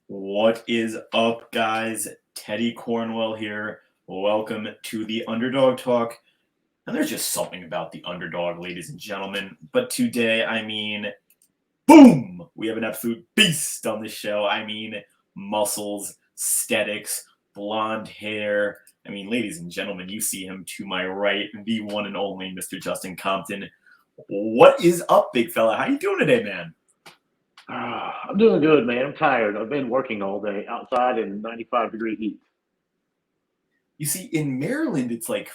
What is up, guys? Teddy Cornwell here. Welcome to the Underdog Talk. And there's just something about the underdog, ladies and gentlemen. But today, boom! We have an absolute beast on the show. Muscles, aesthetics, blonde hair. Ladies and gentlemen, you see him to my right, the one and only Mr. Justin Compton. What is up, big fella? How you doing today, man? I'm doing good, man. I'm tired. I've been working all day outside in 95-degree heat. You see, in Maryland, it's like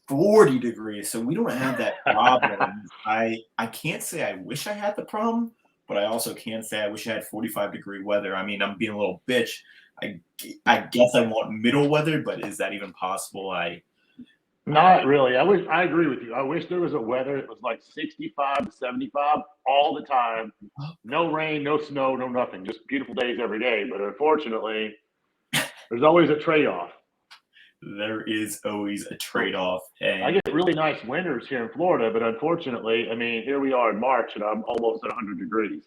40 degrees, so we don't have that problem. I can't say I wish I had the problem, but I also can't say I wish I had 45-degree weather. I'm being a little bitch. I, I guess I want middle weather, but is that even possible? Not really. I agree with you. I wish there was a weather that was like 65 to 75 all the time. No rain, no snow, no nothing. Just beautiful days every day. But unfortunately, there's always a trade-off. There is always a So trade-off, I and get really nice winters here in Florida, but unfortunately, here we are in March and I'm almost at 100 degrees.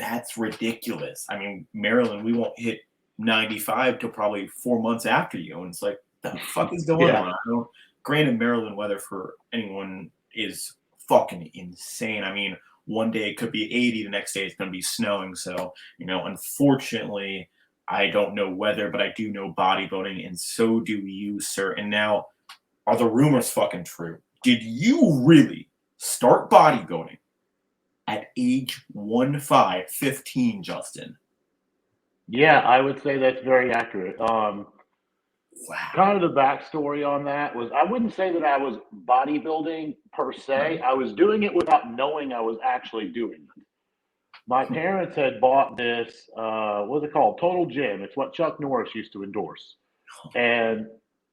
that's ridiculous. Maryland, we won't hit 95 till probably 4 months after you, and it's like, the fuck is going Yeah. on? I don't. Granted, Maryland weather for anyone is fucking insane. One day it could be 80, the next day it's going to be snowing. So, unfortunately, I don't know weather, but I do know bodybuilding, and so do you, sir. And now, are the rumors fucking true? Did you really start bodybuilding at age 15, Justin? Yeah, I would say that's very accurate. Wow. Kind of the backstory on that was I wouldn't say that I was bodybuilding per se. Right. I was doing it without knowing I was actually doing it. My parents had bought this, what's it called? Total Gym. It's what Chuck Norris used to endorse. And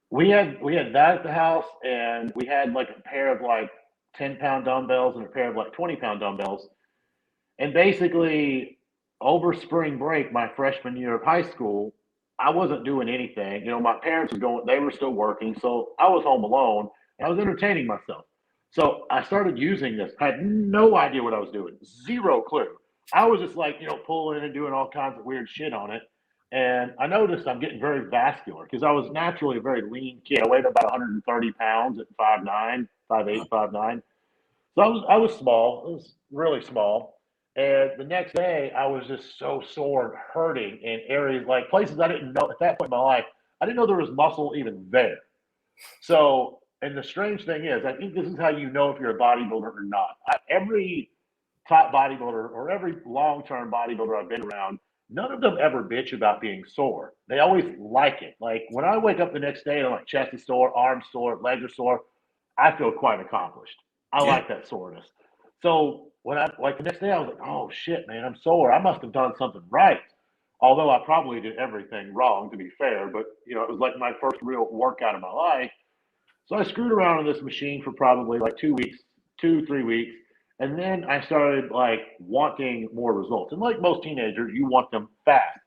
we had that at the house, and we had like a pair of like 10-pound dumbbells and a pair of like 20-pound dumbbells. And basically, over spring break, my freshman year of high school, I wasn't doing anything. My parents were going, they were still working. So I was home alone and I was entertaining myself. So I started using this. I had no idea what I was doing, zero clue. I was just like, pulling and doing all kinds of weird shit on it. And I noticed I'm getting very vascular because I was naturally a very lean kid. I weighed about 130 pounds at 5'9, 5'8, 5'9. So I was small. It was really small. And the next day, I was just so sore and hurting in areas like places I didn't know at that point in my life. I didn't know there was muscle even there. So, and the strange thing is, I think this is how you know if you're a bodybuilder or not. Every top bodybuilder or every long-term bodybuilder I've been around, none of them ever bitch about being sore. They always like it. Like when I wake up the next day and I'm like chest is sore, arms sore, legs are sore, I feel quite accomplished. I Yeah. like that soreness. So when I like the next day, I was like, oh shit, man, I'm sore. I must have done something right. Although I probably did everything wrong, to be fair, but it was like my first real workout of my life. So I screwed around on this machine for probably like 2 weeks, 2, 3 weeks. And then I started like wanting more results. And like most teenagers, you want them fast.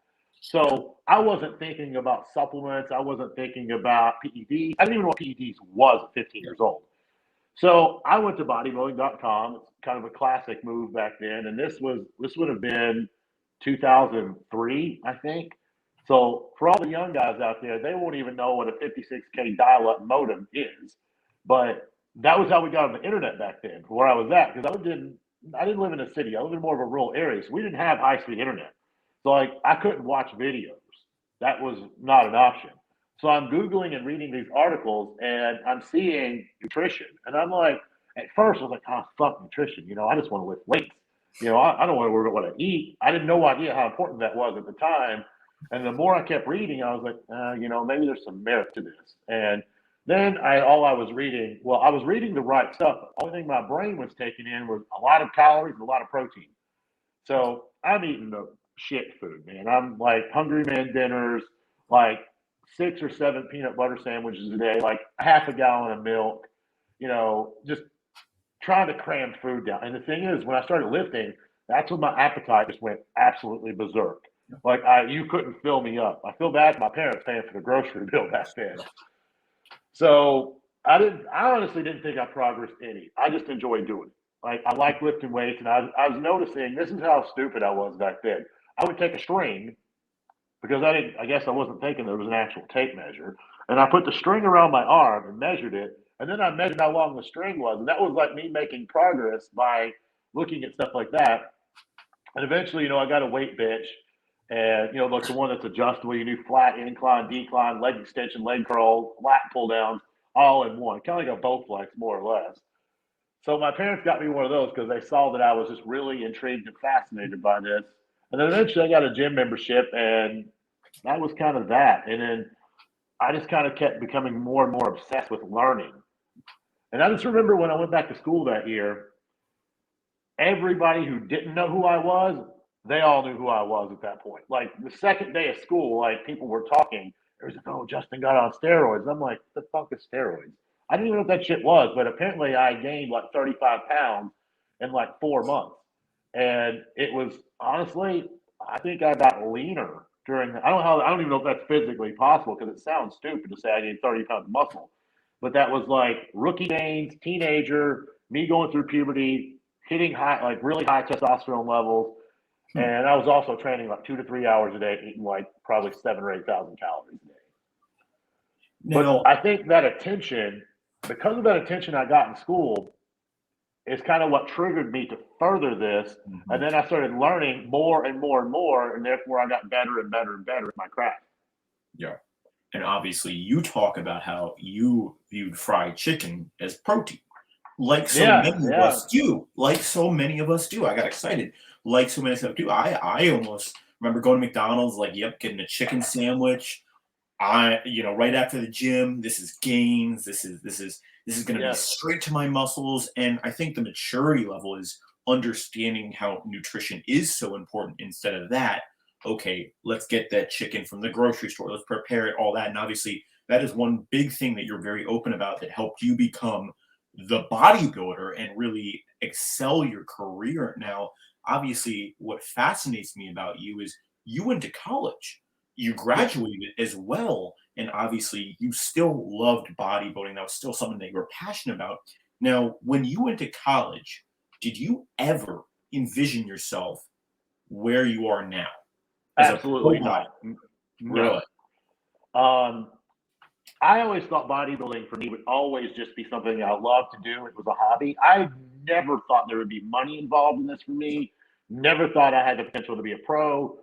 So I wasn't thinking about supplements. I wasn't thinking about PEDs. I didn't even know what PEDs was at 15 Yeah. years old. So I went to bodybuilding.com. It's kind of a classic move back then. And this would have been 2003, I think. So for all the young guys out there, they won't even know what a 56K dial-up modem is. But that was how we got on the internet back then, where I was at, because I didn't live in a city. I lived in more of a rural area, so we didn't have high-speed internet. So like I couldn't watch videos. That was not an option. So I'm Googling and reading these articles and I'm seeing nutrition. And I'm like, at first I was like, oh, fuck nutrition. I just want to lift weights. I don't want to worry about what I eat. I didn't no idea how important that was at the time. And the more I kept reading, I was like, maybe there's some merit to this. And then all I was reading, well, I was reading the right stuff. The only thing my brain was taking in was a lot of calories and a lot of protein. So I'm eating the shit food, man. I'm like hungry man dinners, like 6 or 7 peanut butter sandwiches a day, like half a gallon of milk, just trying to cram food down. And the thing is, when I started lifting, that's when my appetite just went absolutely berserk. Like you couldn't fill me up. I feel bad for my parents paying for the grocery bill back then. So I honestly didn't think I progressed any. I just enjoyed doing it. Like I like lifting weights, and I was noticing this is how stupid I was back then. I would take a string because I guess I wasn't thinking there was an actual tape measure. And I put the string around my arm and measured it. And then I measured how long the string was. And that was like me making progress by looking at stuff like that. And eventually, I got a weight bench and, like the one that's adjustable. You do flat, incline, decline, leg extension, leg curl, lat pull downs, all in one. Kind of like a Bowflex, more or less. So my parents got me one of those because they saw that I was just really intrigued and fascinated by this. And then eventually I got a gym membership, and that was kind of that. And then I just kind of kept becoming more and more obsessed with learning. And I just remember when I went back to school that year, everybody who didn't know who I was, they all knew who I was at that point. Like the second day of school, like people were talking. There was like, oh, Justin got on steroids. I'm like, what the fuck is steroids? I didn't even know what that shit was, but apparently I gained like 35 pounds in like 4 months. And it was honestly, I think I got leaner during I don't even know if that's physically possible because it sounds stupid to say I gained 30 pounds of muscle. But that was like rookie gains, teenager, me going through puberty, hitting high, like really high testosterone levels. And I was also training like 2 to 3 hours a day, eating like probably 7 or 8,000 calories a day. But I think that attention, because of that attention I got in school, is kind of what triggered me to further this. Mm-hmm. And then I started learning more and more and more, and therefore I got better and better and better at my craft. Yeah. And obviously you talk about how you viewed fried chicken as protein. Like so many of us do. Like so many of us do. I got excited. Like so many of us do. I almost remember going to McDonald's, like, yep, getting a chicken sandwich. Right after the gym, this is gains. This is going to be straight to my muscles. And I think the maturity level is understanding how nutrition is so important instead of that. Okay, let's get that chicken from the grocery store. Let's prepare it, all that. And obviously that is one big thing that you're very open about that helped you become the bodybuilder and really excel your career. Now, obviously, what fascinates me about you is you went to college, you graduated as well, and obviously you still loved bodybuilding. That was still something that you were passionate about. Now, when you went to college, did you ever envision yourself where you are now? Absolutely not. Really? I always thought bodybuilding for me would always just be something I loved to do. It was a hobby. I never thought there would be money involved in this for me. Never thought I had the potential to be a pro.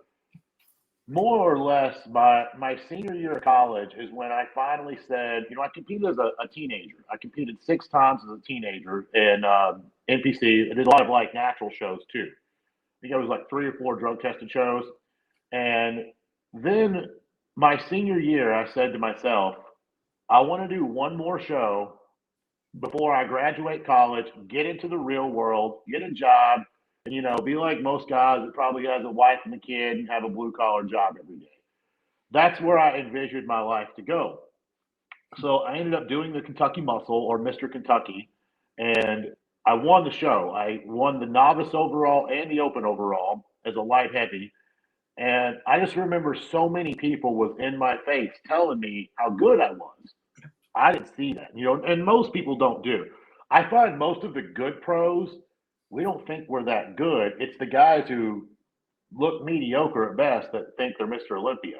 More or less, by my senior year of college is when I finally said, I competed as a teenager. I competed 6 times as a teenager in NPC. I did a lot of like natural shows too. I think I was like 3 or 4 drug tested shows. And then my senior year, I said to myself, I want to do one more show before I graduate college, get into the real world, get a job, and be like most guys that probably has a wife and a kid and have a blue collar job every day. That's where I envisioned my life to go. So I ended up doing the Kentucky Muscle or Mr. Kentucky, and I won the show. I won the novice overall and the open overall as a light heavy. And I just remember so many people was in my face telling me how good I was. I didn't see that, and most people don't do. I find most of the good pros, we don't think we're that good. It's the guys who look mediocre at best that think they're Mr. Olympia,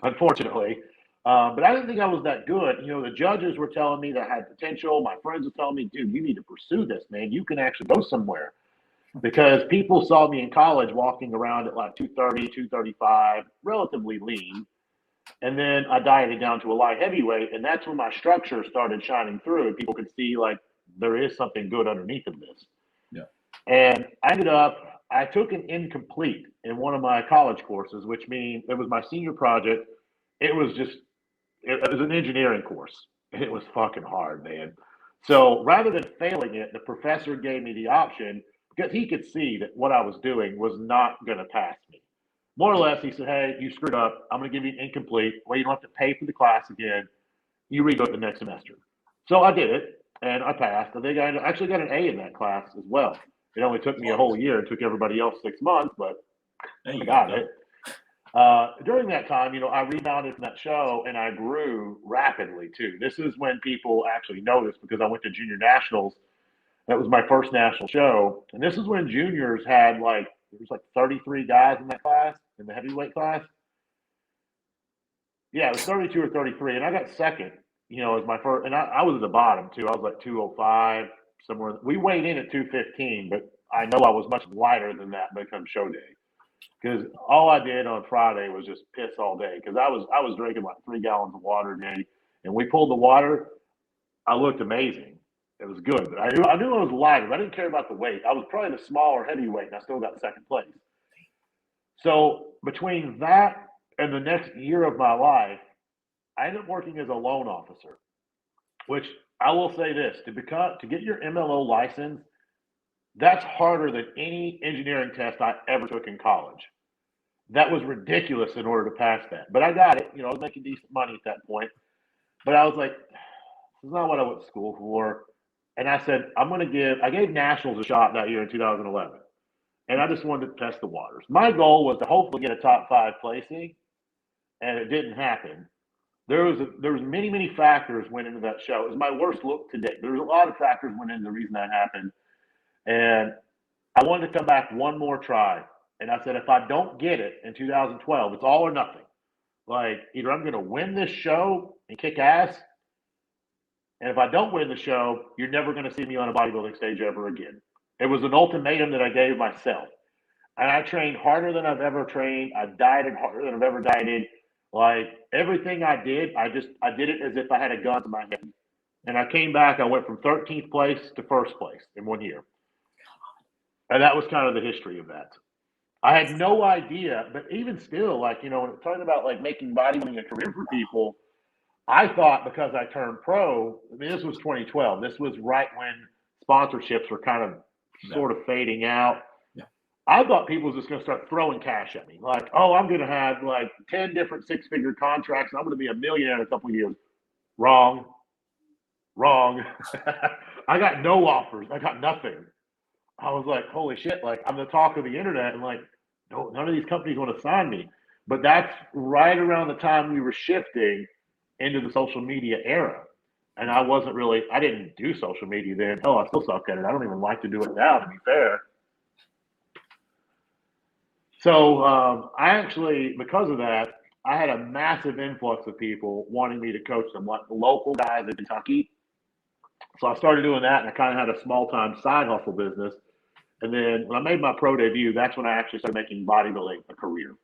unfortunately. But I didn't think I was that good. The judges were telling me that I had potential. My friends were telling me, dude, you need to pursue this, man. You can actually go somewhere. Because people saw me in college walking around at like 230, 235, relatively lean. And then I dieted down to a light heavyweight, and that's when my structure started shining through, and people could see like there is something good underneath of this. Yeah. And I took an incomplete in one of my college courses, which means it was my senior project. It was an engineering course. It was fucking hard, man. So rather than failing it, the professor gave me the option because he could see that what I was doing was not going to pass me. More or less, he said, hey, you screwed up. I'm going to give you an incomplete. Well, you don't have to pay for the class again. You redo it the next semester. So I did it, and I passed. I think I actually got an A in that class as well. It only took me a whole year. It took everybody else 6 months, but I got it. During that time, I rebounded from that show, and I grew rapidly, too. This is when people actually noticed because I went to junior nationals. That was my first national show. And this is when juniors had like There was like 33 guys in that class, in the heavyweight class. Yeah, it was 32 or 33, and I got second, as my first, and I was at the bottom too. I was like 205, somewhere. We weighed in at 215, but I know I was much lighter than that by come show day. Because all I did on Friday was just piss all day. Because I was drinking like 3 gallons of water a day, and we pulled the water. I looked amazing. It was good, but I knew I was lighter. But I didn't care about the weight. I was probably the smaller heavyweight, and I still got second place. So between that and the next year of my life, I ended up working as a loan officer. Which I will say this: to get your MLO license, that's harder than any engineering test I ever took in college. That was ridiculous in order to pass that. But I got it. I was making decent money at that point. But I was like, this is not what I went to school for. And I said, I gave nationals a shot that year in 2011. And I just wanted to test the waters. My goal was to hopefully get a top 5 placing, and it didn't happen. There was many factors went into that show. It was my worst look to date. There was a lot of factors went into the reason that happened. And I wanted to come back one more try. And I said, if I don't get it in 2012, it's all or nothing. Like, either I'm going to win this show and kick ass, and if I don't win the show, you're never going to see me on a bodybuilding stage ever again. It was an ultimatum that I gave myself. And I trained harder than I've ever trained. I dieted harder than I've ever dieted. Like, everything I did, I did it as if I had a gun to my head. And I came back, I went from 13th place to first place in 1 year. And that was kind of the history of that. I had no idea, but even still, like, when it's talking about like making bodybuilding a career for people, I thought because I turned pro, this was 2012. This was right when sponsorships were kind of sort of fading out. Yeah. I thought people was just going to start throwing cash at me. Like, oh, I'm going to have like 10 different 6-figure contracts, and I'm going to be a millionaire in a couple of years. Wrong. I got no offers. I got nothing. I was like, holy shit, like, I'm the talk of the internet, and like, no, none of these companies want to sign me. But that's right around the time we were shifting into the social media era. And I didn't do social media then. Hell, I still suck at it. I don't even like to do it now, to be fair. So I actually, because of that, I had a massive influx of people wanting me to coach them, like the local guys in Kentucky. So I started doing that, and I kind of had a small-time side hustle business. And then when I made my pro debut, that's when I actually started making bodybuilding a career.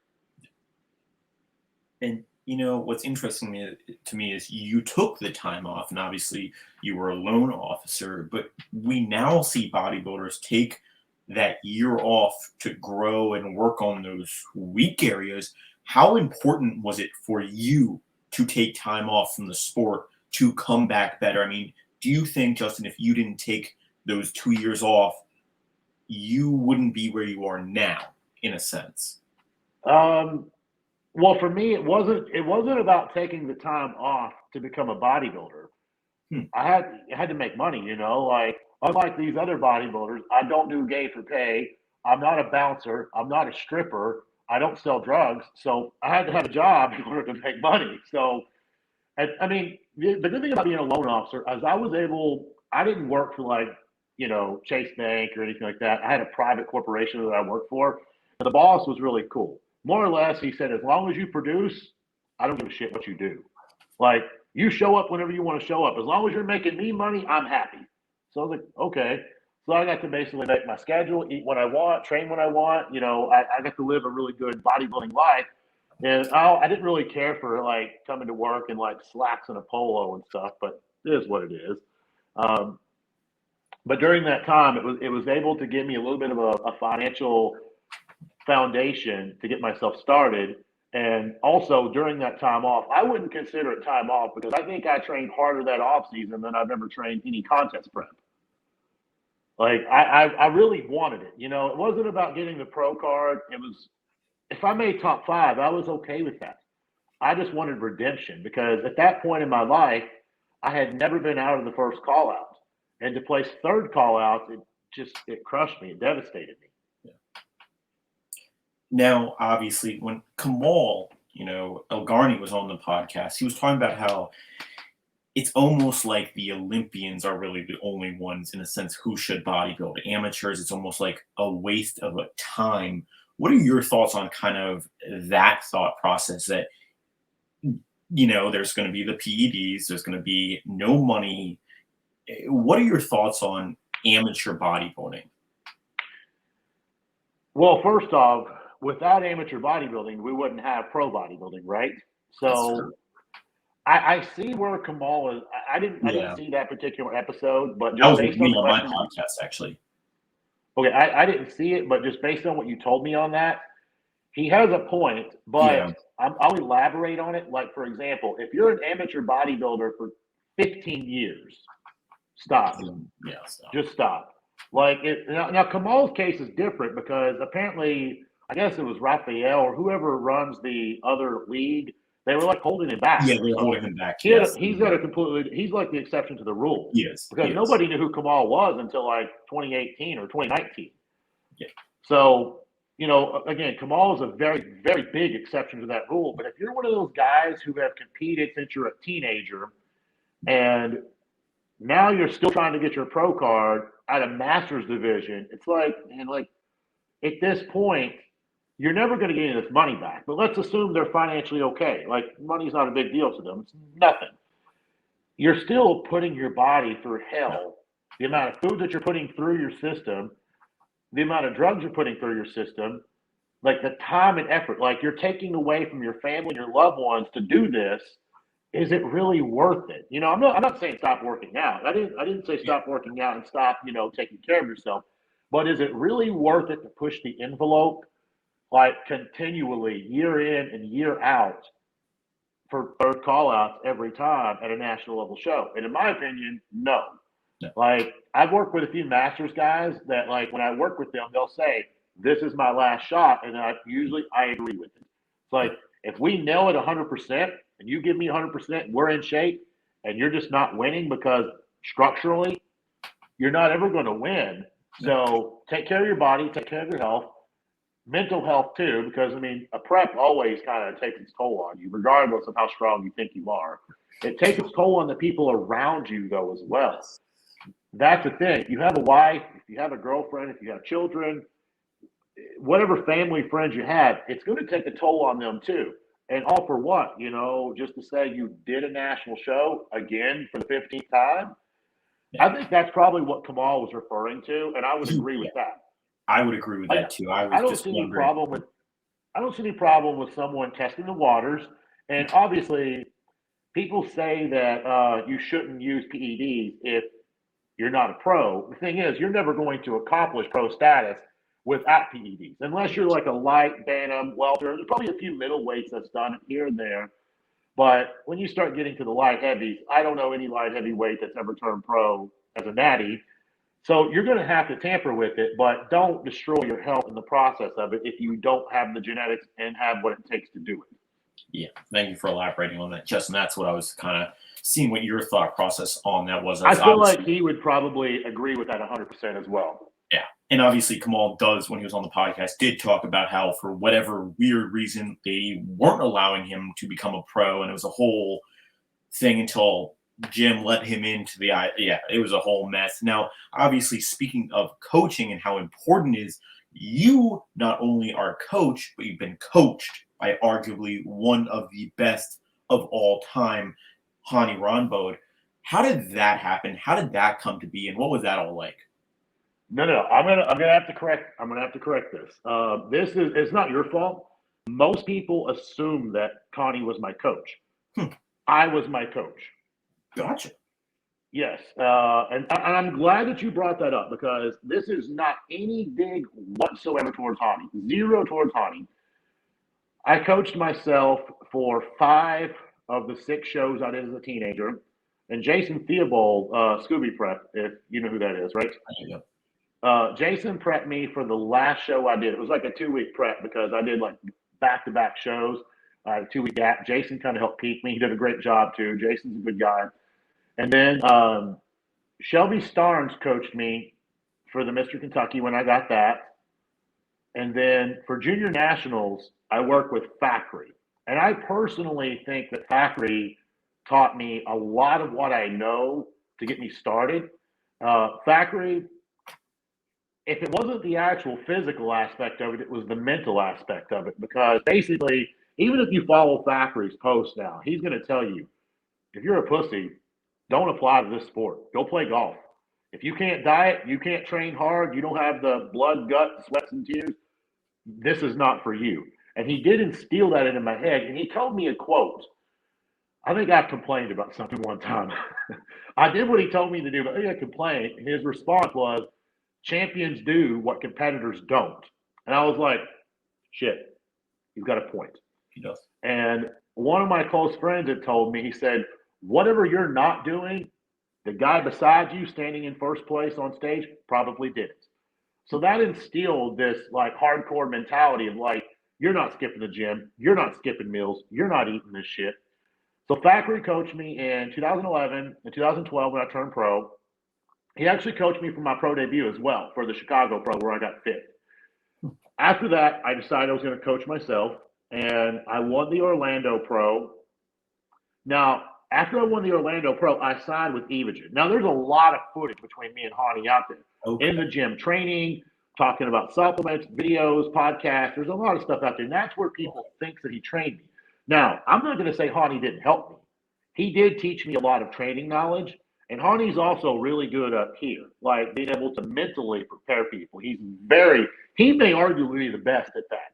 And what's interesting to me is you took the time off, and obviously you were a loan officer, but we now see bodybuilders take that year off to grow and work on those weak areas. How important was it for you to take time off from the sport to come back better? I mean, do you think, Justin, if you didn't take those 2 years off, you wouldn't be where you are now, in a sense? Well, for me, it wasn't about taking the time off to become a bodybuilder. I had to make money, like, unlike these other bodybuilders, I don't do gay for pay. I'm not a bouncer. I'm not a stripper. I don't sell drugs. So I had to have a job in order to make money. So, I mean, the good thing about being a loan officer is I didn't work for like, Chase Bank or anything like that. I had a private corporation that I worked for. And the boss was really cool. More or less, he said, as long as you produce, I don't give a shit what you do. Like, you show up whenever you want to show up. As long as you're making me money, I'm happy. So I was like, okay. So I got to basically make my schedule, eat what I want, train when I want. I got to live a really good bodybuilding life. And I didn't really care for like coming to work in like slacks and a polo and stuff, but it is what it is. But during that time, it was able to give me a little bit of a financial foundation to get myself started. And also during that time off, I wouldn't consider it time off because I think I trained harder that off season than I've ever trained any contest prep. Like I really wanted it. It wasn't about getting the pro card. It was, if I made top 5, I was okay with that. I just wanted redemption because at that point in my life, I had never been out of the first call out. And to place third call out, it crushed me. It devastated me. Yeah. Now, obviously, when Kamal, Elgarni was on the podcast, he was talking about how it's almost like the Olympians are really the only ones in a sense who should bodybuild. Amateurs, it's almost like a waste of a time. What are your thoughts on kind of that thought process that there's going to be the PEDs, there's going to be no money. What are your thoughts on amateur bodybuilding? Well, first off, without amateur bodybuilding, we wouldn't have pro bodybuilding, right? That's So true. I see where Kamal is. I didn't Yeah. see that particular episode, but That just was with based on me the on my questions. podcast, actually. Okay, I didn't see it, but just based on what you told me on that, he has a point. Yeah. But I'll elaborate on it. Like, for example, if you're an amateur bodybuilder for 15 years, stop. Yeah. Stop. Just stop. Like now, Kamal's case is different because apparently, I guess it was Raphael or whoever runs the other league. They were like holding him back Yeah, or they're holding something. him back. Yes. He's like the exception to the rule He is. because He is. nobody knew who Kamal was until like 2018 or 2019. Yeah. So, again, Kamal is a very, very big exception to that rule. But if you're one of those guys who have competed since you're a teenager and now you're still trying to get your pro card at a master's division, it's like, man, like at this point, you're never going to get any of this money back. But let's assume they're financially okay. Like money's not a big deal to them. It's nothing. You're still putting your body through Yeah. hell. The amount of food that you're putting through your system, the amount of drugs you're putting through your system, like the time and effort, like you're taking away from your family and your loved ones to do this. Is it really worth it? I'm not saying stop working out. I didn't say Yeah. stop working out and stop, taking care of yourself. But is it really worth it to push the envelope like continually year in and year out for third call outs every time at a national level show? And in my opinion, no. No. Like I've worked with a few masters guys that like when I work with them, they'll say, "This is my last shot," and I agree with it. It's like if we nail it 100% and you give me 100%, we're in shape, and you're just not winning because structurally you're not ever going to win. So take care of your body, take care of your health, mental health too, because I mean a prep always kind of takes its toll on you, regardless of how strong you think you are. It takes its toll on the people around you though as well. That's the thing. If you have a wife, if you have a girlfriend, if you have children, whatever family friends you have, it's going to take a toll on them too. And all for what? Just to say you did a national show again for the 15th time. Yeah. I think that's probably what Kamal was referring to, and I would agree with that. I would agree with that too. I was don't just see any wondering. problem with I don't see any problem with someone testing the waters. And obviously, people say that you shouldn't use PEDs if you're not a pro. The thing is, you're never going to accomplish pro status without PEDs, unless you're like a light bantam welter. There's probably a few middleweights that's done it here and there. But when you start getting to the light heavies, I don't know any light heavyweight that's ever turned pro as a natty. So you're going to have to tamper with it, but don't destroy your health in the process of it if you don't have the genetics and have what it takes to do it. Yeah, thank you for elaborating on that, Justin. That's what I was kind of seeing what your thought process on that was. I feel like he would probably agree with that 100% as well. Yeah, and obviously Kamal does, when he was on the podcast, did talk about how for whatever weird reason they weren't allowing him to become a pro, and it was a whole thing until Jim let him into the it was a whole mess. Now, obviously, speaking of coaching and how important it is, you not only are a coach, but you've been coached by arguably one of the best of all time, Hany Rambod. How did that happen? How did that come to be, and what was that all like? No. I'm gonna have to correct this. It's not your fault. Most people assume that Connie was my coach. I was my coach. Gotcha. Yes, and I'm glad that you brought that up because this is not any dig whatsoever towards Hany. Zero towards Hany. I coached myself for 5 of the 6 shows I did as a teenager. And Jason Theobald, Scooby Prep, if you know who that is, right? Jason prepped me for the last show I did. It was like a 2-week prep because I did like back-to-back shows. I had a 2-week gap. Jason kind of helped peak me. He did a great job too. Jason's a good guy. And then Shelby Starnes coached me for the Mr. Kentucky when I got that. And then for Junior Nationals, I worked with Factory. And I personally think that Factory taught me a lot of what I know to get me started. Thackeray, if it wasn't the actual physical aspect of it, it was the mental aspect of it. Because basically, even if you follow Thackeray's post now, he's going to tell you, if you're a pussy, don't apply to this sport. Go play golf. If you can't diet, you can't train hard, you don't have the blood, gut, sweats, and tears, this is not for you. And he did instill that into my head. And he told me a quote. I think I complained about something one time. I did what he told me to do, but I think I complained. And his response was, champions do what competitors don't. And I was like, shit, he's got a point. He does. And one of my close friends had told me, he said, whatever you're not doing, the guy beside you standing in first place on stage probably did it. So that instilled this like hardcore mentality of like, you're not skipping the gym, you're not skipping meals, you're not eating this shit. So Thackeray coached me in 2011 and 2012 when I turned pro. He actually coached me for my pro debut as well, for the Chicago Pro where I got fit. After that, I decided I was going to coach myself, and I won the Orlando Pro. Now, after I won the Orlando Pro, I signed with Evogen. Now, there's a lot of footage between me and Hany out there in the gym training, talking about supplements, videos, podcasts. There's a lot of stuff out there, and that's where people think that he trained me. Now, I'm not going to say Hany didn't help me. He did teach me a lot of training knowledge, and Hany's also really good up here, like being able to mentally prepare people. He may arguably be the best at that.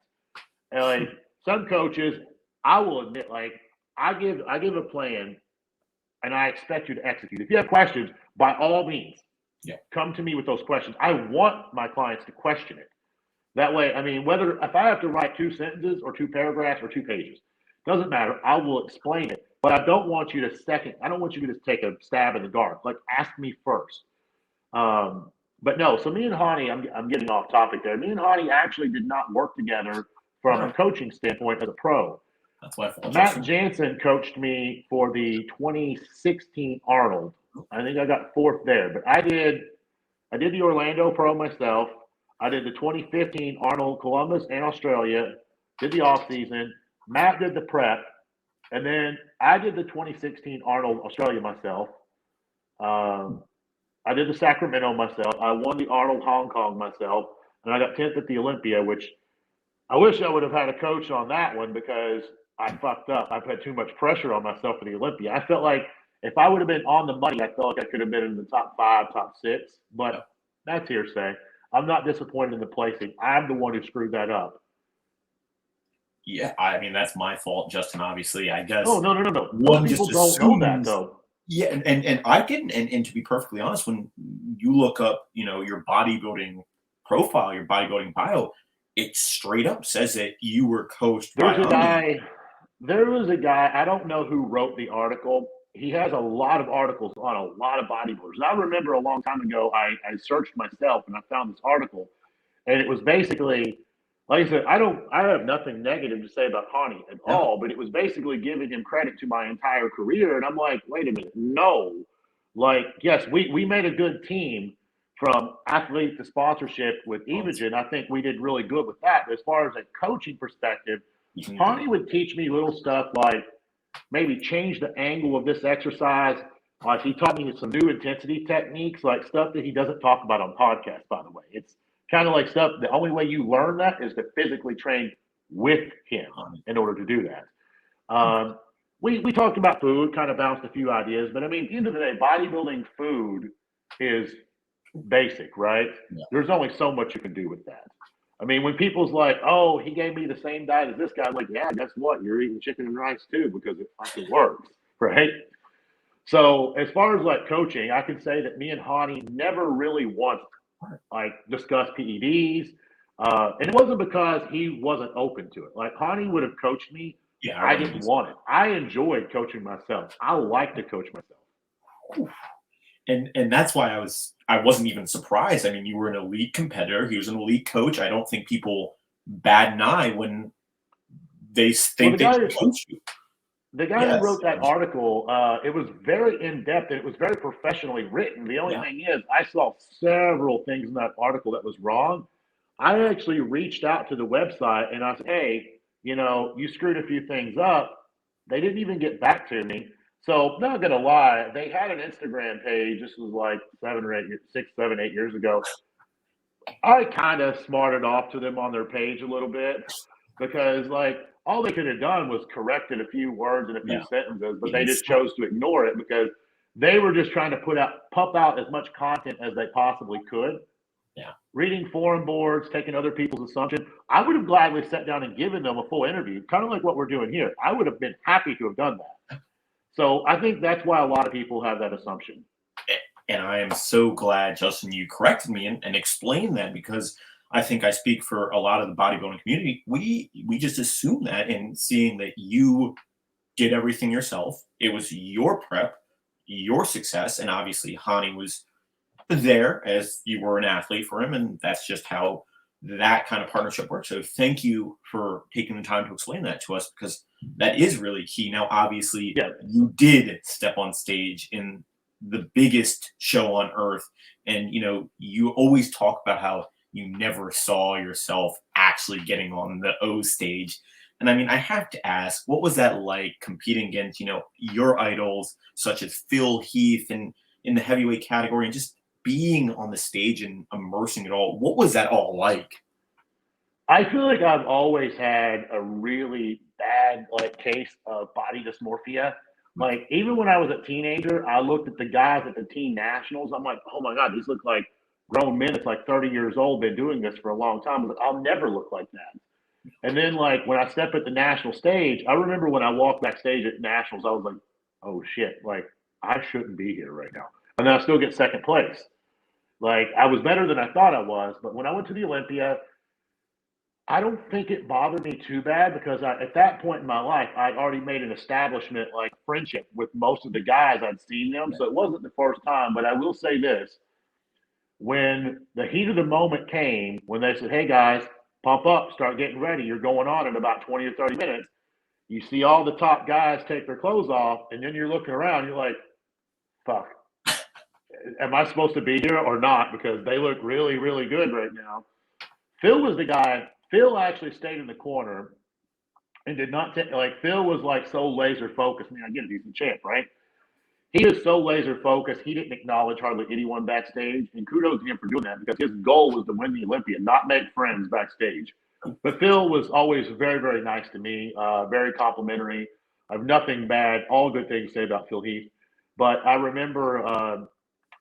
And like some coaches, I will admit, like I give a plan, and I expect you to execute. If you have questions, by all means, come to me with those questions. I want my clients to question it. That way, I mean, whether if I have to write 2 sentences or 2 paragraphs or 2 pages, doesn't matter. I will explain it. But I don't want you to I don't want you to just take a stab in the dark. Like, ask me first. But no, so me and Hany, I'm getting off topic there. Me and Hany actually did not work together from a coaching standpoint as a pro. That's why Matt Jansen coached me for the 2016 Arnold. I think I got 4th there. But I did the Orlando Pro myself. I did the 2015 Arnold Columbus and Australia, did the off season. Matt did the prep. And then I did the 2016 Arnold Australia myself. I did the Sacramento myself. I won the Arnold Hong Kong myself. And I got 10th at the Olympia, which I wish I would have had a coach on that one because I fucked up. I put too much pressure on myself for the Olympia. I felt like if I would have been on the money, I felt like I could have been in the top 5, top 6. But that's hearsay. I'm not disappointed in the placing. I'm the one who screwed that up. Yeah, I mean, that's my fault, Justin, obviously. I guess. Oh, no. One people just don't know that, though. Yeah, and I didn't. And to be perfectly honest, when you look up, your bodybuilding profile, your bodybuilding bio, it straight up says that you were coached by There was a guy, I don't know who wrote the article. He has a lot of articles on a lot of bodybuilders. And I remember a long time ago, I searched myself and I found this article. And it was basically, like I said, I have nothing negative to say about Hany at all, but it was basically giving him credit to my entire career. And I'm like, wait a minute, no. Like, yes, we made a good team from athlete to sponsorship with Evogen. I think we did really good with that. But as far as a coaching perspective, Hany would teach me little stuff like maybe change the angle of this exercise. Like he taught me some new intensity techniques, like stuff that he doesn't talk about on podcasts, by the way. It's kind of like stuff, the only way you learn that is to physically train with him in order to do that. We talked about food, kind of bounced a few ideas, but I mean, at the end of the day, bodybuilding food is basic, right? Yeah. There's only so much you can do with that. I mean, when people's like, oh, he gave me the same diet as this guy, I'm like, yeah, guess what? You're eating chicken and rice too because it fucking works, right? So as far as like coaching, I can say that me and Hany never really once like discussed PEDs. And it wasn't because he wasn't open to it. Like Hany would have coached me. Yeah, I didn't want it. I enjoyed coaching myself. I like to coach myself. And that's why I wasn't even surprised. I mean, you were an elite competitor. He was an elite coach. I don't think people bat an eye when they think they can coach you. The guy who wrote that article, it was very in-depth and it was very professionally written. The only thing is I saw several things in that article that was wrong. I actually reached out to the website and I said, hey, you screwed a few things up. They didn't even get back to me. So not gonna lie, they had an Instagram page. This was like 7, 8 years ago. I kind of smarted off to them on their page a little bit because like all they could have done was corrected a few words and a few Yeah. sentences, but they just chose to ignore it because they were just trying to pump out as much content as they possibly could. Yeah. Reading forum boards, taking other people's assumptions. I would have gladly sat down and given them a full interview, kind of like what we're doing here. I would have been happy to have done that. So I think that's why a lot of people have that assumption. And I am so glad, Justin, you corrected me and explained that, because I think I speak for a lot of the bodybuilding community. We just assume that, and seeing that you did everything yourself. It was your prep, your success, and obviously Hany was there as you were an athlete for him, and that's just how that kind of partnership works. So thank you for taking the time to explain that to us, because that is really key. Now, obviously, Yeah. you did step on stage in the biggest show on earth, and you always talk about how you never saw yourself actually getting on the O stage. And I mean, I have to ask, what was that like competing against, your idols such as Phil Heath and in the heavyweight category, and just being on the stage and immersing it all? What was that all like? I feel like I've always had a really bad case of body dysmorphia. Like even when I was a teenager, I looked at the guys at the teen nationals. I'm like, oh my god, these look like grown men. It's like 30 years old, been doing this for a long time. I'm like, I'll never look like that. And then like when I step at the national stage, I remember when I walked backstage at nationals, I was like, oh shit, like I shouldn't be here right now. And then I still get second place. Like I was better than I thought I was, but when I went to the Olympia, I don't think it bothered me too bad because at that point in my life, I'd already made an establishment like friendship with most of the guys. I'd seen them, so it wasn't the first time. But I will say this: when the heat of the moment came, when they said, "Hey guys, pump up, start getting ready. You're going on in about 20 or 30 minutes." You see all the top guys take their clothes off, and then you're looking around. You're like, "Fuck, am I supposed to be here or not?" Because they look really, really good right now. Phil was the guy. Phil actually stayed in the corner and did not take like Phil was like so laser focused. I mean, I get it, he's the champ, right? He was so laser focused, he didn't acknowledge hardly anyone backstage. And kudos to him for doing that because his goal was to win the Olympia, not make friends backstage. But Phil was always very, very nice to me, very complimentary. I have nothing bad, all good things to say about Phil Heath. But I remember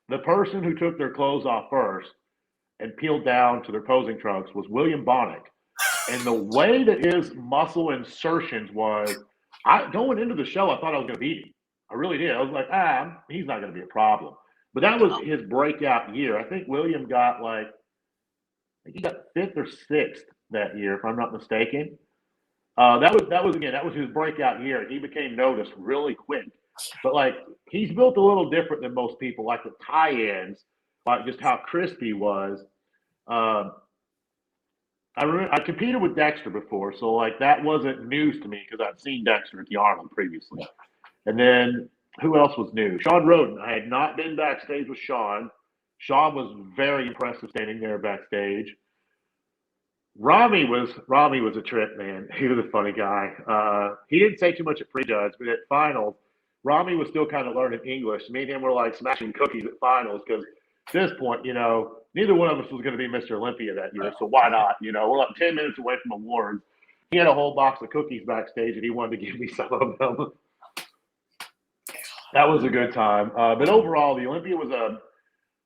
the person who took their clothes off first and peeled down to their posing trunks was William Bonnick. And the way that his muscle insertions was, I going into the show, I thought I was going to beat him. I really did. I was like, he's not going to be a problem. But that was his breakout year. I think William got I think he got fifth or sixth that year, if I'm not mistaken. That was his breakout year. He became noticed really quick. But he's built a little different than most people. Like the tie-ins, like just how crisp he was. Um, I remember I competed with Dexter before, so that wasn't news to me because I'd seen Dexter at the Arnold previously. And then who else was new? Sean Roden. I had not been backstage with Sean. Sean was very impressive standing there backstage. Rami was a trip, man. He was a funny guy. He didn't say too much at prejudge, but at finals, Rami was still kind of learning English. Me and him were smashing cookies at finals because at this point, neither one of us was going to be Mr. Olympia that year. So why not? We're 10 minutes away from awards. He had a whole box of cookies backstage, and he wanted to give me some of them. That was a good time. But overall, the Olympia was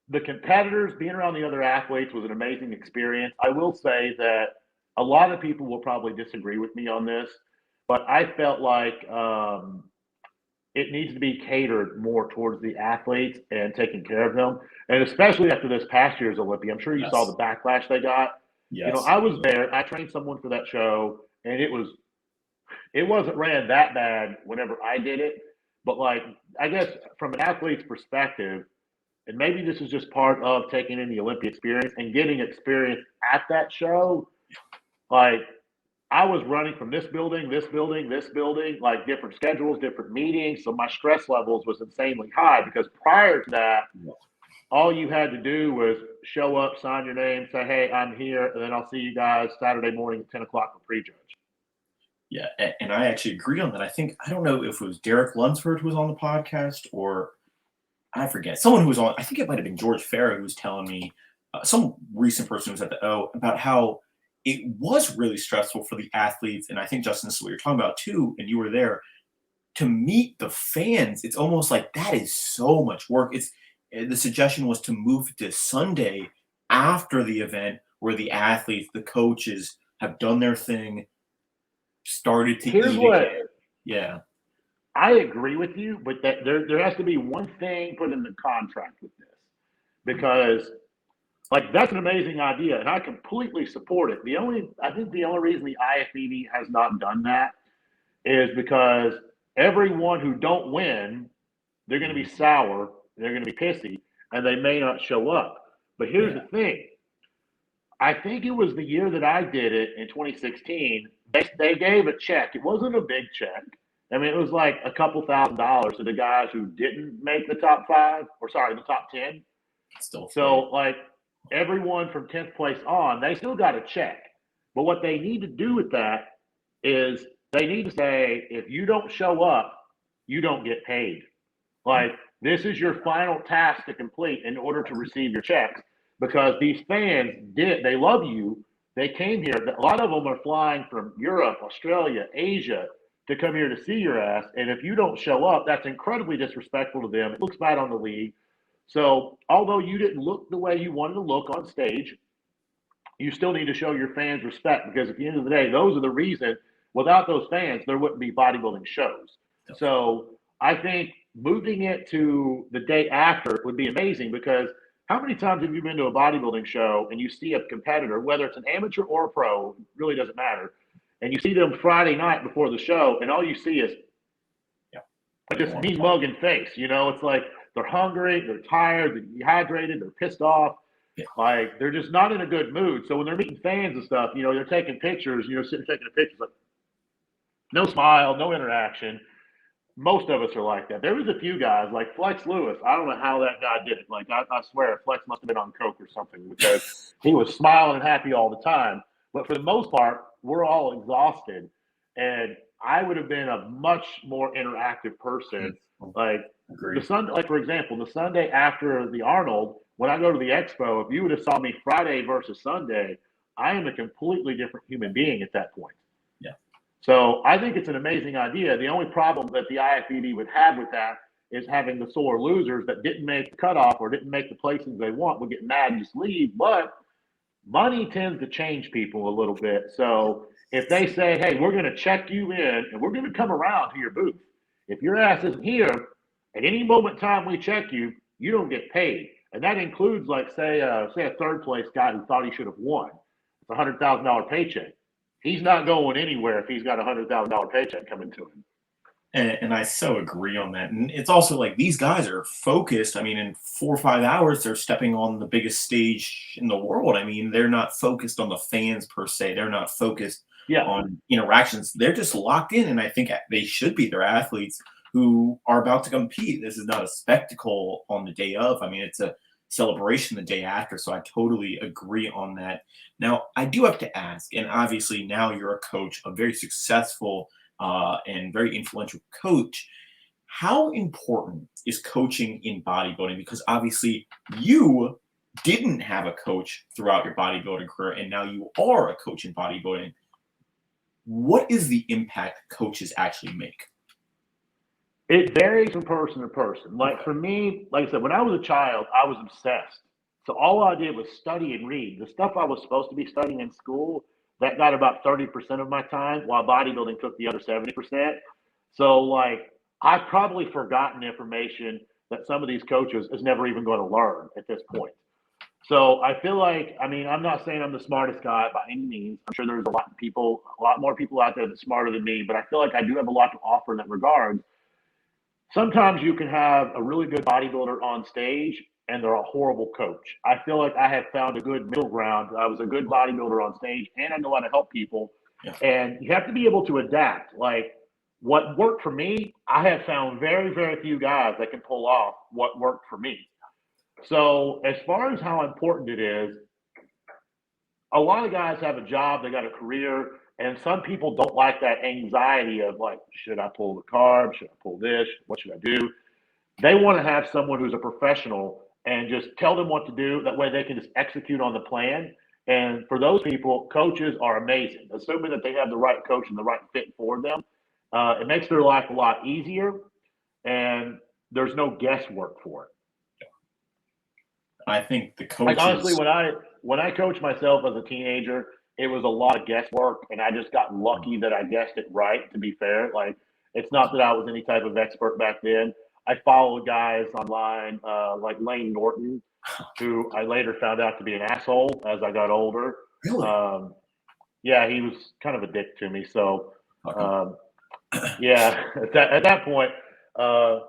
the competitors, being around the other athletes was an amazing experience. I will say that a lot of people will probably disagree with me on this, but I felt like it needs to be catered more towards the athletes and taking care of them. And especially after this past year's Olympia, I'm sure you saw the backlash they got. Yes. I was there. I trained someone for that show, and it wasn't ran that bad whenever I did it. But I guess from an athlete's perspective, and maybe this is just part of taking in the Olympia experience and getting experience at that show. I was running from this building, different schedules, different meetings. So my stress levels was insanely high because prior to that, all you had to do was show up, sign your name, say, hey, I'm here, and then I'll see you guys Saturday morning at 10 o'clock for prejudge. Yeah, and I actually agree on that. I don't know if it was Derek Lunsford who was on the podcast or I forget someone who was on. I think it might have been George Farah who was telling me some recent person who was at the O about how it was really stressful for the athletes. And I think Justin, this is what you're talking about too. And you were there to meet the fans. It's almost like that is so much work. It's the suggestion was to move to Sunday after the event where the athletes, the coaches have done their thing, started to Here's eat what again. Yeah. I agree with you, but that there has to be one thing put in the contract with this because like that's an amazing idea, and I completely support it. I think the only reason the IFBB has not done that is because everyone who don't win, they're going to be sour, they're going to be pissy, and they may not show up. But here's Yeah. the thing: I think it was the year that I did it in 2016. They gave a check. It wasn't a big check. I mean, it was like a couple $1,000s to the guys who didn't make the top five, or sorry, the top 10. Still So, funny. like, everyone from 10th place on, they still got a check. But what they need to do with that is they need to say, if you don't show up, you don't get paid. Like, this is your final task to complete in order to receive your checks because these fans they love you. They came here. A lot of them are flying from Europe, Australia, Asia to come here to see your ass. And if you don't show up, that's incredibly disrespectful to them. It looks bad on the league. So, although you didn't look the way you wanted to look on stage, you still need to show your fans respect because at the end of the day, those are the reason. Without those fans, there wouldn't be bodybuilding shows. So I think moving it to the day after would be amazing because how many times have you been to a bodybuilding show and you see a competitor, whether it's an amateur or a pro, really doesn't matter, and you see them Friday night before the show, and all you see is Yeah. like this mean mugging face. You know, it's like they're hungry, they're tired, they're dehydrated, they're pissed off. Yeah. Like they're just not in a good mood. So when they're meeting fans and stuff, you know, they're taking pictures, you know, sitting taking pictures, like no smile, no interaction. Most of us are like that. There was a few guys like Flex Lewis. I don't know how that guy did it. Like I swear, Flex must have been on coke or something because he was smiling and happy all the time. But for the most part, we're all exhausted, and I would have been a much more interactive person. Like the Agreed. Sunday, like for example, the Sunday after the Arnold, when I go to the expo, if you would have saw me Friday versus Sunday, I am a completely different human being at that point. Yeah. So I think it's an amazing idea. The only problem that the IFBB would have with that is having the sore losers that didn't make the cutoff or didn't make the placings they want would get mad and just leave. But money tends to change people a little bit. So if they say, hey, we're going to check you in and we're going to come around to your booth. If your ass isn't here, at any moment in time we check you, you don't get paid. And that includes, like, say a third place guy who thought he should have won. It's a $100,000 paycheck. He's not going anywhere if he's got a $100,000 paycheck coming to him. And I so agree on that. And it's also like these guys are focused. I mean, in 4 or 5 hours, they're stepping on the biggest stage in the world. I mean, they're not focused on the fans per se. They're not focused on interactions. They're just locked in. And I think they should be. They're athletes who are about to compete. This is not a spectacle on the day of. I mean, it's a celebration the day after. So I totally agree on that. Now, I do have to ask, and obviously now you're a coach, a very successful and very influential coach. How important is coaching in bodybuilding? Because obviously you didn't have a coach throughout your bodybuilding career, and now you are a coach in bodybuilding. What is the impact coaches actually make? It varies from person to person. Like for me, like I said, when I was a child, I was obsessed. So all I did was study and read. The stuff I was supposed to be studying in school, that got about 30% of my time, while bodybuilding took the other 70%. So like I've probably forgotten information that some of these coaches is never even going to learn at this point. So I feel like, I mean, I'm not saying I'm the smartest guy by any means. I'm sure there's a lot more people out there that's smarter than me, but I feel like I do have a lot to offer in that regard. Sometimes you can have a really good bodybuilder on stage and they're a horrible coach. I feel like I have found a good middle ground. I was a good bodybuilder on stage and I know how to help people. Yeah. And you have to be able to adapt. Like what worked for me, I have found very, very few guys that can pull off what worked for me. So as far as how important it is, a lot of guys have a job, they got a career, And some people don't like that anxiety of like, should I pull the carb? Should I pull this? What should I do? They want to have someone who's a professional and just tell them what to do. That way they can just execute on the plan. And for those people, coaches are amazing. Assuming that they have the right coach and the right fit for them, it makes their life a lot easier, and there's no guesswork for it. I think the Like coaches. honestly, when I coached myself as a teenager, it was a lot of guesswork, and I just got lucky that I guessed it right. To be fair, like it's not that I was any type of expert back then. I followed guys online like Lane Norton, who I later found out to be an asshole as I got older. Really? Yeah, he was kind of a dick to me. So, Okay. yeah, at that point, I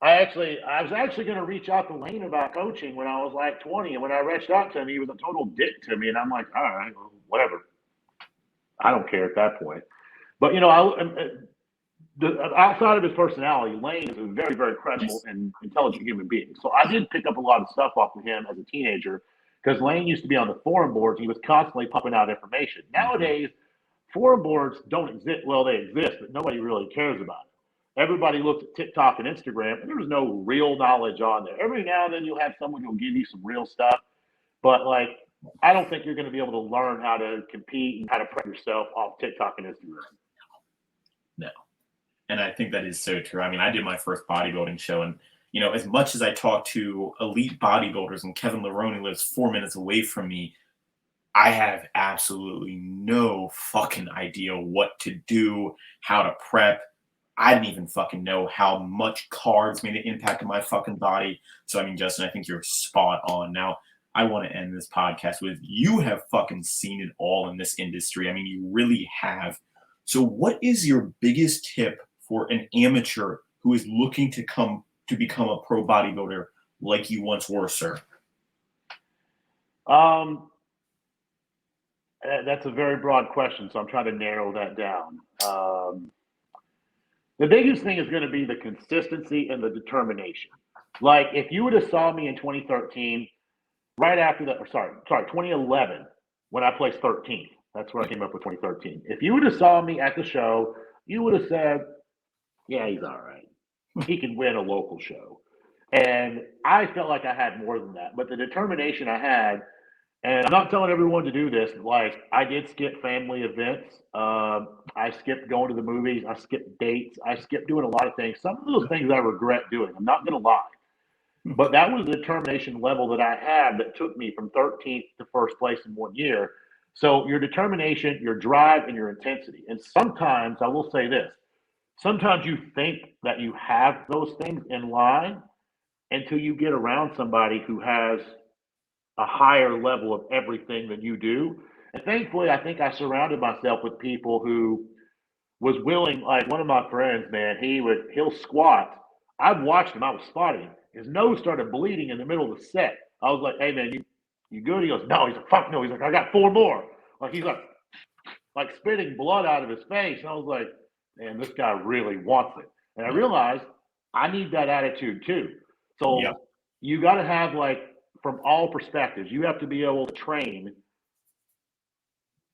was actually going to reach out to Lane about coaching when I was like 20, and when I reached out to him, he was a total dick to me, and I'm like, all right, well, whatever. I don't care at that point. But outside of his personality, Lane is a very, very credible and intelligent human being. So I did pick up a lot of stuff off of him as a teenager because Lane used to be on the forum boards. He was constantly pumping out information. Nowadays, forum boards don't exist. Well, they exist, but nobody really cares about it. Everybody looks at TikTok and Instagram, and there's no real knowledge on there. Every now and then you'll have someone who'll give you some real stuff, but like I don't think you're going to be able to learn how to compete and how to prep yourself off TikTok and Instagram. No. And I think that is so true. I mean, I did my first bodybuilding show, and as much as I talk to elite bodybuilders, and Kevin Larone lives 4 minutes away from me, I have absolutely no fucking idea what to do, how to prep. I didn't even fucking know how much carbs made an impact on my fucking body. So, I mean, Justin, I think you're spot on. Now, I want to end this podcast with you have fucking seen it all in this industry. I mean, you really have. So, what is your biggest tip for an amateur who is looking to become a pro bodybuilder like you once were, sir? That's a very broad question, so I'm trying to narrow that down. The biggest thing is going to be the consistency and the determination. Like if you would have saw me in 2013, right after that, or sorry, 2011, when I placed 13th, that's where I came up with 2013. If you would have saw me at the show, you would have said, yeah, he's all right. He can win a local show. And I felt like I had more than that. But the determination I had, and I'm not telling everyone to do this, like I did skip family events. I skipped going to the movies. I skipped dates. I skipped doing a lot of things. Some of those things I regret doing. I'm not going to lie. But that was the determination level that I had that took me from 13th to first place in 1 year. So your determination, your drive, and your intensity. And sometimes, I will say this, sometimes you think that you have those things in line until you get around somebody who has a higher level of everything than you do. And thankfully, I think I surrounded myself with people who was willing, like one of my friends, man, he'll squat. I've watched him, I was spotting him. His nose started bleeding in the middle of the set. I was like, hey man, you good? He goes, no. He's like, fuck no. He's like, I got 4 more. Like he's like spitting blood out of his face. And I was like, man, this guy really wants it. And I realized I need that attitude too. So Yep. you got to have like from all perspectives, you have to be able to train.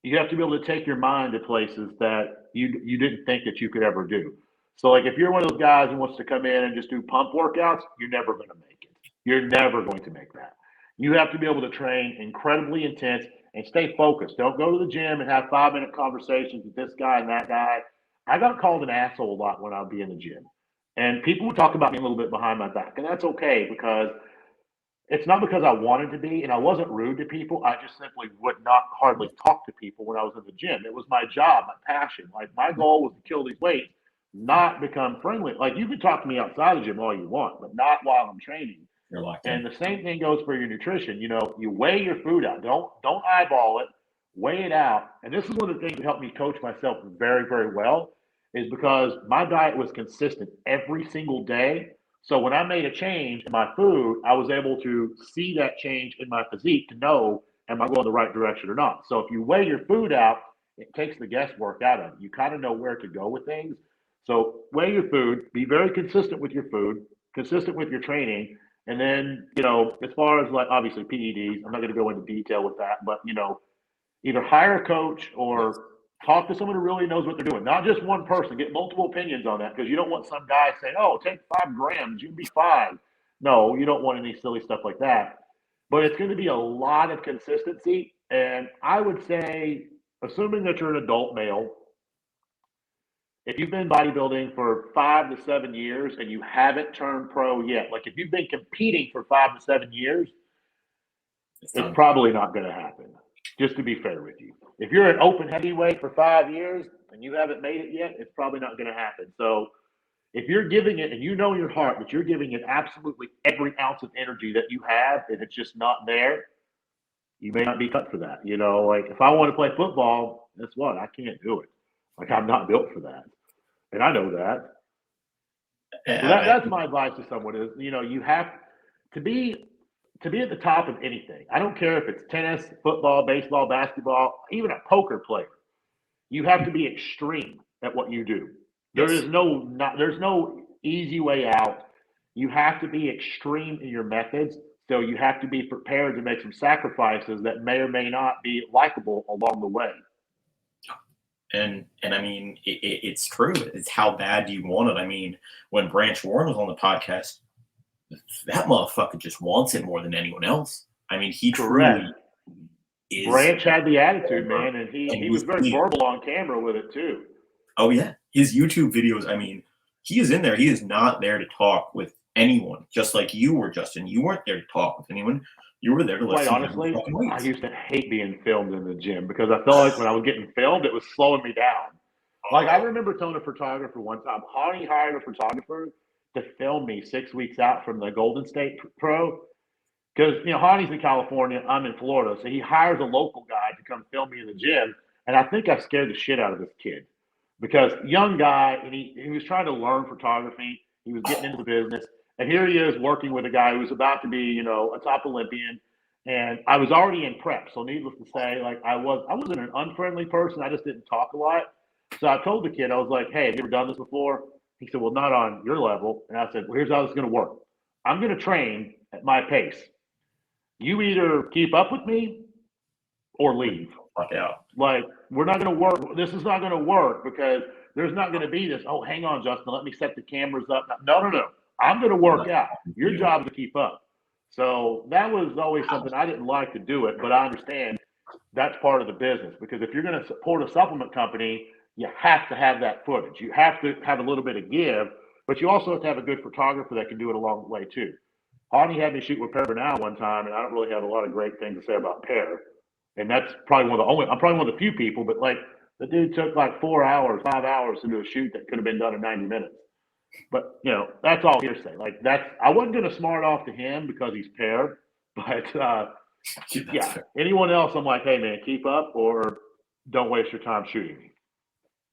You have to be able to take your mind to places that you didn't think that you could ever do. So like if you're one of those guys who wants to come in and just do pump workouts, you're never going to make it. You're never going to make that. You have to be able to train incredibly intense and stay focused. Don't go to the gym and have 5-minute conversations with this guy and that guy. I got called an asshole a lot when I'd be in the gym. And people would talk about me a little bit behind my back. And that's okay because it's not because I wanted to be and I wasn't rude to people. I just simply would not hardly talk to people when I was in the gym. It was my job, my passion. Like my goal was to kill these weights, not become friendly. Like you can talk to me outside the gym all you want, but not while I'm training. You're locked in. And the same thing goes for your nutrition. You weigh your food out. Don't eyeball it. Weigh it out. And this is one of the things that helped me coach myself very, very well, is because my diet was consistent every single day. So when I made a change in my food, I was able to see that change in my physique to know, am I going the right direction or not? So if you weigh your food out, it takes the guesswork out of it. You kind of know where to go with things. So weigh your food, be very consistent with your food, consistent with your training. And then, as far as like obviously PEDs, I'm not going to go into detail with that, but either hire a coach or Talk to someone who really knows what they're doing, not just one person. Get multiple opinions on that, because you don't want some guy saying, "Oh, take 5 grams, you'll be fine." No, you don't want any silly stuff like that. But it's going to be a lot of consistency. And I would say, assuming that you're an adult male, if you've been bodybuilding for 5 to 7 years and you haven't turned pro yet, like if you've been competing for 5 to 7 years, it's probably not going to happen, just to be fair with you. If you're an open heavyweight for 5 years and you haven't made it yet, it's probably not going to happen. So if you're giving it, and you know in your heart that you're giving it absolutely every ounce of energy that you have, and it's just not there, you may not be cut for that. You know, like if I want to play football, guess what? I can't do it. Like I'm not built for that. And I know that. So that's my advice to someone is, you know, you have to be at the top of anything. I don't care if it's tennis, football, baseball, basketball, even a poker player. You have to be extreme at what you do. There's no easy way out. You have to be extreme in your methods. So you have to be prepared to make some sacrifices that may or may not be likable along the way. And I mean, it's true. It's how bad do you want it? I mean, when Branch Warren was on the podcast, that motherfucker just wants it more than anyone else. I mean, he Correct. truly is. Branch had the attitude, man, and he was very verbal on camera with it too. Oh yeah, his YouTube videos. I mean, he is in there. He is not there to talk with anyone, just like you were, Justin. You weren't there to talk with anyone. You were there to listen. Quite honestly, I used to hate being filmed in the gym because I felt like when I was getting filmed, it was slowing me down. Like I remember telling a photographer one time, Hany hired a photographer to film me 6 weeks out from the Golden State Pro. Because, you know, Hany's in California, I'm in Florida. So he hires a local guy to come film me in the gym. And I think I scared the shit out of this kid. Because young guy, and he was trying to learn photography. He was getting into the business. And here he is working with a guy who's about to be, you know, a top Olympian. And I was already in prep. So needless to say, like I wasn't an unfriendly person. I just didn't talk a lot. So I told the kid, I was like, "Hey, have you ever done this before?" He said, "Well, not on your level." And I said, "Well, here's how this is going to work. I'm going to train at my pace. You either keep up with me or leave. Like, we're not going to work. This is not going to work because there's not going to be this, oh, hang on, Justin, let me set the cameras up. No. I'm going to work out. Your job is to keep up." So that was always something I didn't like to do it, but I understand that's part of the business because if you're going to support a supplement company, you have to have that footage. You have to have a little bit of give, but you also have to have a good photographer that can do it along the way too. Hany had me shoot with Per Bernal one time, and I don't really have a lot of great things to say about Per. And that's probably I'm probably one of the few people, but like the dude took like 4 hours, 5 hours to do a shoot that could have been done in 90 minutes. But, you know, that's all hearsay. Like I wasn't going to smart off to him because he's Per, but yeah, anyone else, I'm like, hey man, keep up or don't waste your time shooting me.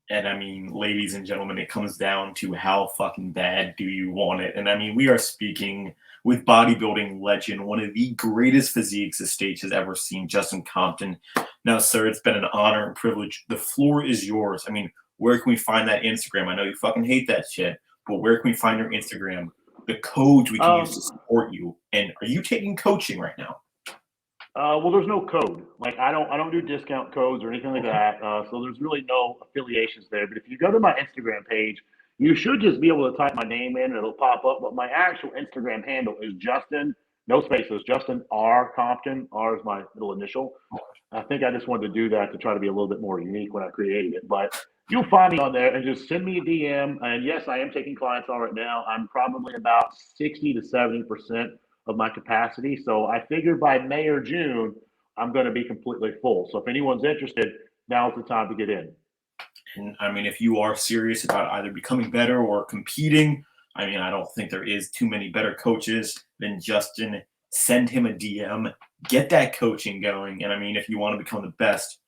And I mean, ladies and gentlemen, it comes down to how fucking bad do you want it? And I mean, we are speaking with bodybuilding legend, one of the greatest physiques the stage has ever seen, Justin Compton. Now, sir, it's been an honor and privilege. The floor is yours. I mean, where can we find that Instagram? I know you fucking hate that shit, but where can we find your Instagram? The codes we can use to support you. And are you taking coaching right now? Well, there's no code. Like I don't do discount codes or anything like that. So there's really no affiliations there. But if you go to my Instagram page, you should just be able to type my name in and it'll pop up. But my actual Instagram handle is Justin, no spaces, Justin R. Compton. R is my middle initial. I think I just wanted to do that to try to be a little bit more unique when I created it. But you'll find me on there and just send me a DM. And yes, I am taking clients on right now. I'm probably about 60 to 70% of my capacity. So I figure by May or June, I'm going to be completely full. So if anyone's interested, now's the time to get in. And I mean, if you are serious about either becoming better or competing, I mean, I don't think there is too many better coaches than Justin. Send him a DM, get that coaching going. And I mean, if you want to become the best,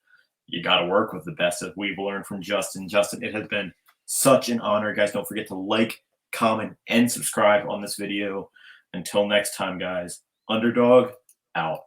you got to work with the best, as we've learned from Justin. Justin, it has been such an honor. Guys, don't forget to like, comment, and subscribe on this video. Until next time, guys, Underdog out.